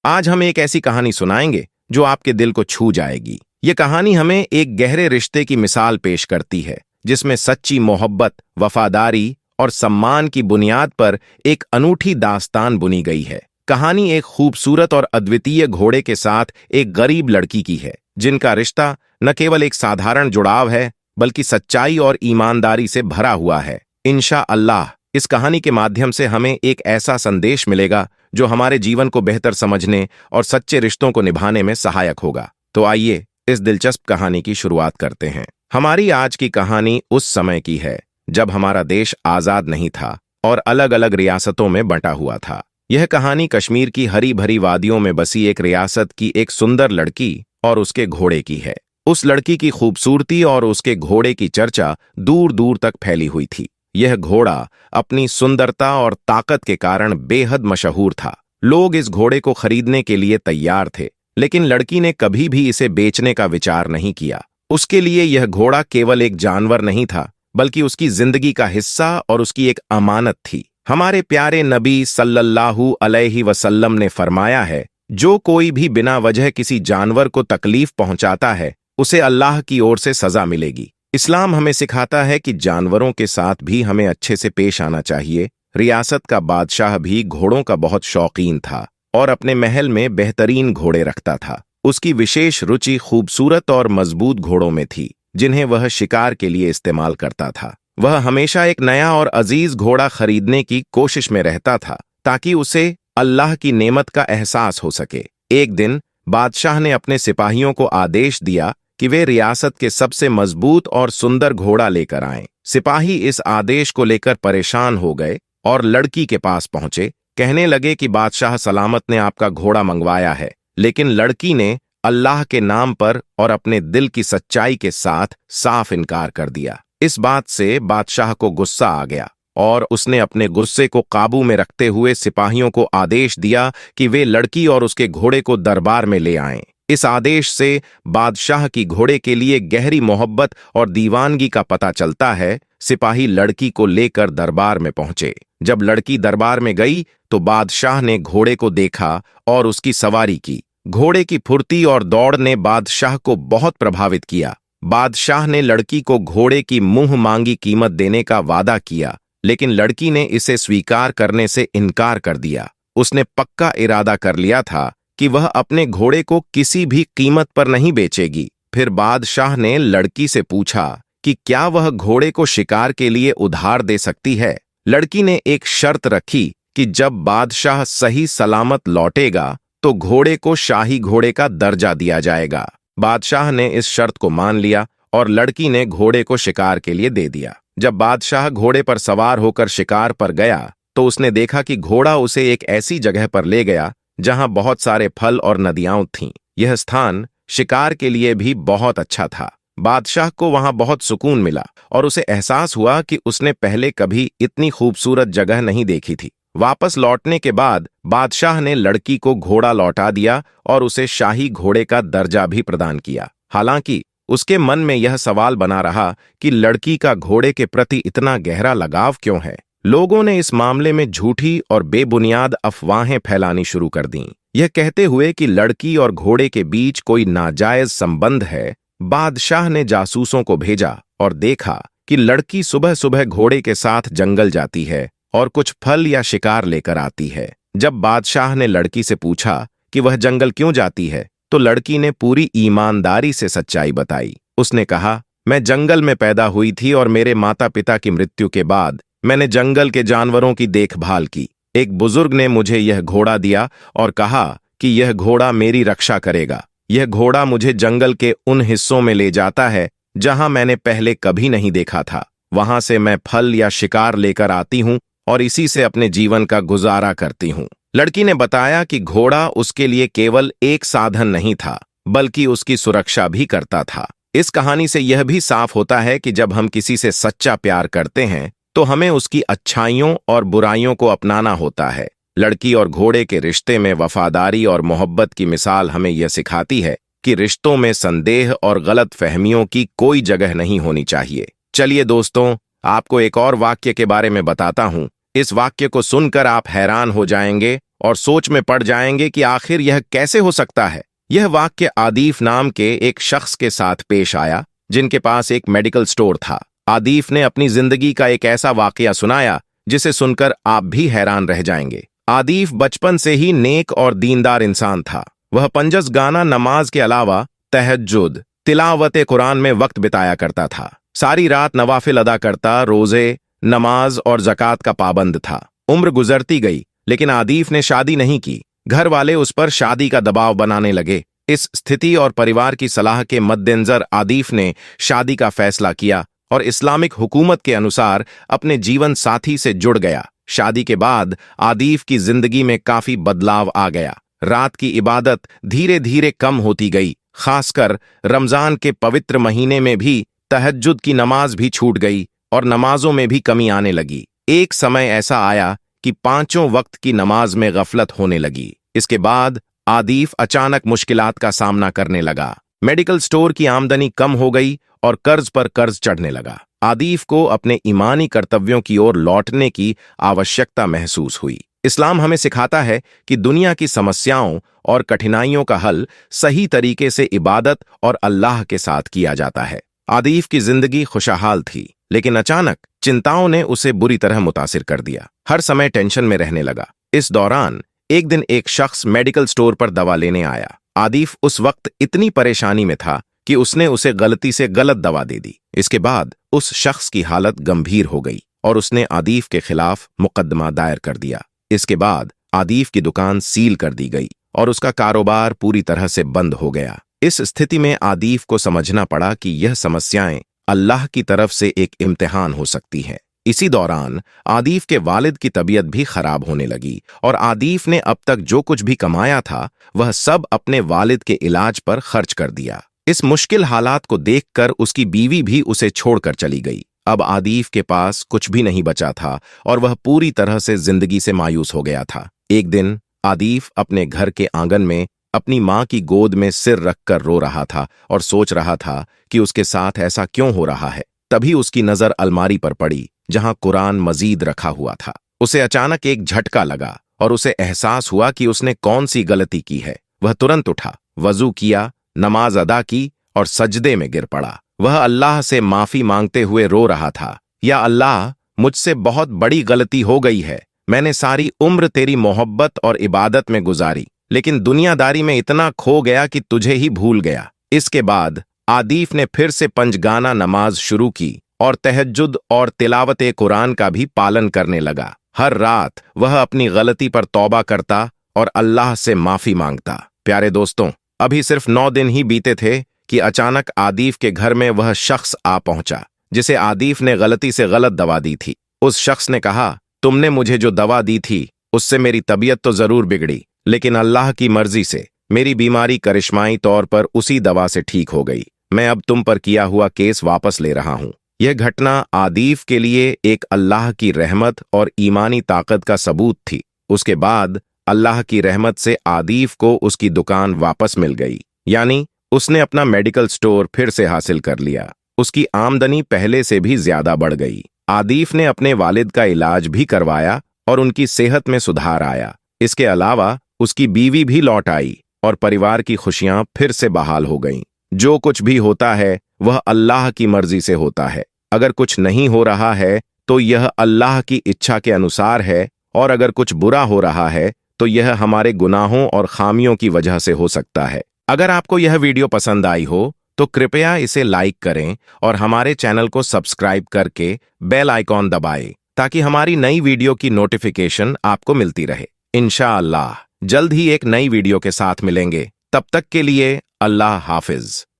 आज हम एक ऐसी कहानी सुनाएंगे जो आपके दिल को छू जाएगी। ये कहानी हमें एक गहरे रिश्ते की मिसाल पेश करती है, जिसमें सच्ची मोहब्बत, वफादारी और सम्मान की बुनियाद पर एक अनूठी दास्तान बुनी गई है। कहानी एक खूबसूरत और अद्वितीय घोड़े के साथ एक गरीब लड़की की है, जिनका रिश्ता न केवल एक साधारण जुड़ाव है, बल्कि सच्चाई और ईमानदारी से भरा हुआ है। इंशाअल्लाह इस कहानी के माध्यम से हमें एक ऐसा संदेश मिलेगा जो हमारे जीवन को बेहतर समझने और सच्चे रिश्तों को निभाने में सहायक होगा। तो आइए इस दिलचस्प कहानी की शुरुआत करते हैं। हमारी आज की कहानी उस समय की है जब हमारा देश आजाद नहीं था और अलग अलग रियासतों में बंटा हुआ था। यह कहानी कश्मीर की हरी भरी वादियों में बसी एक रियासत की एक सुंदर लड़की और उसके घोड़े की है। उस लड़की की खूबसूरती और उसके घोड़े की चर्चा दूर दूर तक फैली हुई थी। यह घोड़ा अपनी सुंदरता और ताकत के कारण बेहद मशहूर था। लोग इस घोड़े को खरीदने के लिए तैयार थे, लेकिन लड़की ने कभी भी इसे बेचने का विचार नहीं किया। उसके लिए यह घोड़ा केवल एक जानवर नहीं था, बल्कि उसकी जिंदगी का हिस्सा और उसकी एक अमानत थी। हमारे प्यारे नबी सल्लल्लाहु अलैहि वसल्लम ने फरमाया है, जो कोई भी बिना वजह किसी जानवर को तकलीफ पहुंचाता है, उसे अल्लाह की ओर से सजा मिलेगी। इस्लाम हमें सिखाता है कि जानवरों के साथ भी हमें अच्छे से पेश आना चाहिए। रियासत का बादशाह भी घोड़ों का बहुत शौकीन था और अपने महल में बेहतरीन घोड़े रखता था। उसकी विशेष रुचि खूबसूरत और मजबूत घोड़ों में थी, जिन्हें वह शिकार के लिए इस्तेमाल करता था। वह हमेशा एक नया और अजीज घोड़ा खरीदने की कोशिश में रहता था, ताकि उसे अल्लाह की नेमत का एहसास हो सके। एक दिन बादशाह ने अपने सिपाहियों को आदेश दिया कि वे रियासत के सबसे मजबूत और सुंदर घोड़ा लेकर आएं। सिपाही इस आदेश को लेकर परेशान हो गए और लड़की के पास पहुंचे। कहने लगे कि बादशाह सलामत ने आपका घोड़ा मंगवाया है, लेकिन लड़की ने अल्लाह के नाम पर और अपने दिल की सच्चाई के साथ साफ इनकार कर दिया। इस बात से बादशाह को गुस्सा आ गया और उसने अपने गुस्से को काबू में रखते हुए सिपाहियों को आदेश दिया कि वे लड़की और उसके घोड़े को दरबार में ले आएं। इस आदेश से बादशाह की घोड़े के लिए गहरी मोहब्बत और दीवानगी का पता चलता है। सिपाही लड़की को लेकर दरबार में पहुंचे। जब लड़की दरबार में गई तो बादशाह ने घोड़े को देखा और उसकी सवारी की। घोड़े की फुर्ती और दौड़ ने बादशाह को बहुत प्रभावित किया। बादशाह ने लड़की को घोड़े की मुंह मांगी कीमत देने का वादा किया, लेकिन लड़की ने इसे स्वीकार करने से इनकार कर दिया। उसने पक्का इरादा कर लिया था कि वह अपने घोड़े को किसी भी कीमत पर नहीं बेचेगी। फिर बादशाह ने लड़की से पूछा कि क्या वह घोड़े को शिकार के लिए उधार दे सकती है। लड़की ने एक शर्त रखी कि जब बादशाह सही सलामत लौटेगा तो घोड़े को शाही घोड़े का दर्जा दिया जाएगा। बादशाह ने इस शर्त को मान लिया और लड़की ने घोड़े को शिकार के लिए दे दिया। जब बादशाह घोड़े पर सवार होकर शिकार पर गया तो उसने देखा कि घोड़ा उसे एक ऐसी जगह पर ले गया जहां बहुत सारे फल और नदियां थीं। यह स्थान शिकार के लिए भी बहुत अच्छा था। बादशाह को वहां बहुत सुकून मिला और उसे एहसास हुआ कि उसने पहले कभी इतनी खूबसूरत जगह नहीं देखी थी। वापस लौटने के बाद बादशाह ने लड़की को घोड़ा लौटा दिया और उसे शाही घोड़े का दर्जा भी प्रदान किया। हालांकि उसके मन में यह सवाल बना रहा कि लड़की का घोड़े के प्रति इतना गहरा लगाव क्यों है। लोगों ने इस मामले में झूठी और बेबुनियाद अफवाहें फैलानी शुरू कर दीं, यह कहते हुए कि लड़की और घोड़े के बीच कोई नाजायज संबंध है। बादशाह ने जासूसों को भेजा और देखा कि लड़की सुबह सुबह घोड़े के साथ जंगल जाती है और कुछ फल या शिकार लेकर आती है। जब बादशाह ने लड़की से पूछा कि वह जंगल क्यों जाती है, तो लड़की ने पूरी ईमानदारी से सच्चाई बताई। उसने कहा, मैं जंगल में पैदा हुई थी और मेरे माता पिता की मृत्यु के बाद मैंने जंगल के जानवरों की देखभाल की। एक बुजुर्ग ने मुझे यह घोड़ा दिया और कहा कि यह घोड़ा मेरी रक्षा करेगा। यह घोड़ा मुझे जंगल के उन हिस्सों में ले जाता है जहां मैंने पहले कभी नहीं देखा था। वहां से मैं फल या शिकार लेकर आती हूं और इसी से अपने जीवन का गुजारा करती हूं। लड़की ने बताया कि घोड़ा उसके लिए केवल एक साधन नहीं था, बल्कि उसकी सुरक्षा भी करता था। इस कहानी से यह भी साफ होता है कि जब हम किसी से सच्चा प्यार करते हैं तो हमें उसकी अच्छाइयों और बुराइयों को अपनाना होता है। लड़की और घोड़े के रिश्ते में वफादारी और मोहब्बत की मिसाल हमें यह सिखाती है कि रिश्तों में संदेह और गलत फहमियों की कोई जगह नहीं होनी चाहिए। चलिए दोस्तों, आपको एक और वाक्य के बारे में बताता हूं। इस वाक्य को सुनकर आप हैरान हो जाएंगे और सोच में पड़ जाएंगे कि आखिर यह कैसे हो सकता है। यह वाक्य आदिफ नाम के एक शख्स के साथ पेश आया जिनके पास एक मेडिकल स्टोर था। आदिफ ने अपनी जिंदगी का एक ऐसा वाकया सुनाया जिसे सुनकर आप भी हैरान रह जाएंगे। आदिफ बचपन से ही नेक और दीनदार इंसान था। वह पंजस गाना नमाज के अलावा तहज्जुद, तिलावत कुरान में वक्त बिताया करता था। सारी रात नवाफिल अदा करता, रोजे, नमाज और ज़कात का पाबंद था। उम्र गुजरती गई लेकिन आदिफ ने शादी नहीं की। घर वाले उस पर शादी का दबाव बनाने लगे। इस स्थिति और परिवार की सलाह के मद्देनजर आदिफ ने शादी का फैसला किया और इस्लामिक हुकूमत के अनुसार अपने जीवन साथी से जुड़ गया। शादी के बाद आदिफ की जिंदगी में काफी बदलाव आ गया। रात की इबादत धीरे धीरे कम होती गई। खासकर रमजान के पवित्र महीने में भी तहज्जुद की नमाज भी छूट गई और नमाजों में भी कमी आने लगी। एक समय ऐसा आया कि 5 वक्त की नमाज में गफलत होने लगी। इसके बाद आदिफ अचानक मुश्किलात का सामना करने लगा। मेडिकल स्टोर की आमदनी कम हो गई और कर्ज पर कर्ज चढ़ने लगा। आदिफ को अपने ईमानी कर्तव्यों की ओर लौटने की आवश्यकता महसूस हुई। इस्लाम हमें सिखाता है कि दुनिया की समस्याओं और कठिनाइयों का हल सही तरीके से इबादत और अल्लाह के साथ किया जाता है। आदिफ की जिंदगी खुशहाल थी लेकिन अचानक चिंताओं ने उसे बुरी तरह मुतासिर कर दिया। हर समय टेंशन में रहने लगा। इस दौरान एक दिन एक शख्स मेडिकल स्टोर पर दवा लेने आया। आदिफ उस वक्त इतनी परेशानी में था कि उसने उसे गलती से गलत दवा दे दी। इसके बाद उस शख्स की हालत गंभीर हो गई और उसने आदिफ के खिलाफ मुकदमा दायर कर दिया। इसके बाद आदिफ की दुकान सील कर दी गई और उसका कारोबार पूरी तरह से बंद हो गया। इस स्थिति में आदिफ को समझना पड़ा कि यह समस्याएं अल्लाह की तरफ से एक इम्तिहान हो सकती हैं। इसी दौरान आदिफ के वालिद की तबीयत भी खराब होने लगी और आदिफ ने अब तक जो कुछ भी कमाया था वह सब अपने वालिद के इलाज पर खर्च कर दिया। इस मुश्किल हालात को देखकर उसकी बीवी भी उसे छोड़कर चली गई। अब आदिफ के पास कुछ भी नहीं बचा था और वह पूरी तरह से जिंदगी से मायूस हो गया था। एक दिन आदिफ अपने घर के आंगन में अपनी मां की गोद में सिर रखकर रो रहा था और सोच रहा था कि उसके साथ ऐसा क्यों हो रहा है। तभी उसकी नजर अलमारी पर पड़ी जहां कुरान मजीद रखा हुआ था। उसे अचानक एक झटका लगा और उसे एहसास हुआ कि उसने कौन सी गलती की है। वह तुरंत उठा, वजू किया, नमाज अदा की और सजदे में गिर पड़ा। वह अल्लाह से माफी मांगते हुए रो रहा था, या अल्लाह, मुझसे बहुत बड़ी गलती हो गई है। मैंने सारी उम्र तेरी मोहब्बत और इबादत में गुजारी लेकिन दुनियादारी में इतना खो गया कि तुझे ही भूल गया। इसके बाद आदिफ ने फिर से पंजगाना नमाज शुरू की और तहज्जुद और तिलावत कुरान का भी पालन करने लगा। हर रात वह अपनी गलती पर तौबा करता और अल्लाह से माफी मांगता। प्यारे दोस्तों, अभी सिर्फ 9 दिन ही बीते थे कि अचानक आदिफ के घर में वह शख्स आ पहुंचा जिसे आदिफ ने गलती से गलत दवा दी थी। उस शख्स ने कहा, तुमने मुझे जो दवा दी थी उससे मेरी तबीयत तो जरूर बिगड़ी लेकिन अल्लाह की मर्जी से मेरी बीमारी करिश्माई तौर पर उसी दवा से ठीक हो गई। मैं अब तुम पर किया हुआ केस वापस ले रहा हूं। यह घटना आदिफ के लिए एक अल्लाह की रहमत और ईमानी ताकत का सबूत थी। उसके बाद अल्लाह की रहमत से आदिफ को उसकी दुकान वापस मिल गई, यानी उसने अपना मेडिकल स्टोर फिर से हासिल कर लिया। उसकी आमदनी पहले से भी ज्यादा बढ़ गई। आदिफ ने अपने वालिद का इलाज भी करवाया और उनकी सेहत में सुधार आया। इसके अलावा उसकी बीवी भी लौट आई और परिवार की खुशियां फिर से बहाल हो गईं। जो कुछ भी होता है वह अल्लाह की मर्जी से होता है। अगर कुछ नहीं हो रहा है तो यह अल्लाह की इच्छा के अनुसार है और अगर कुछ बुरा हो रहा है तो यह हमारे गुनाहों और खामियों की वजह से हो सकता है। अगर आपको यह वीडियो पसंद आई हो तो कृपया इसे लाइक करें और हमारे चैनल को सब्सक्राइब करके बेल आइकॉन दबाएं ताकि हमारी नई वीडियो की नोटिफिकेशन आपको मिलती रहे। इंशाअल्लाह जल्द ही एक नई वीडियो के साथ मिलेंगे। तब तक के लिए अल्लाह हाफिज।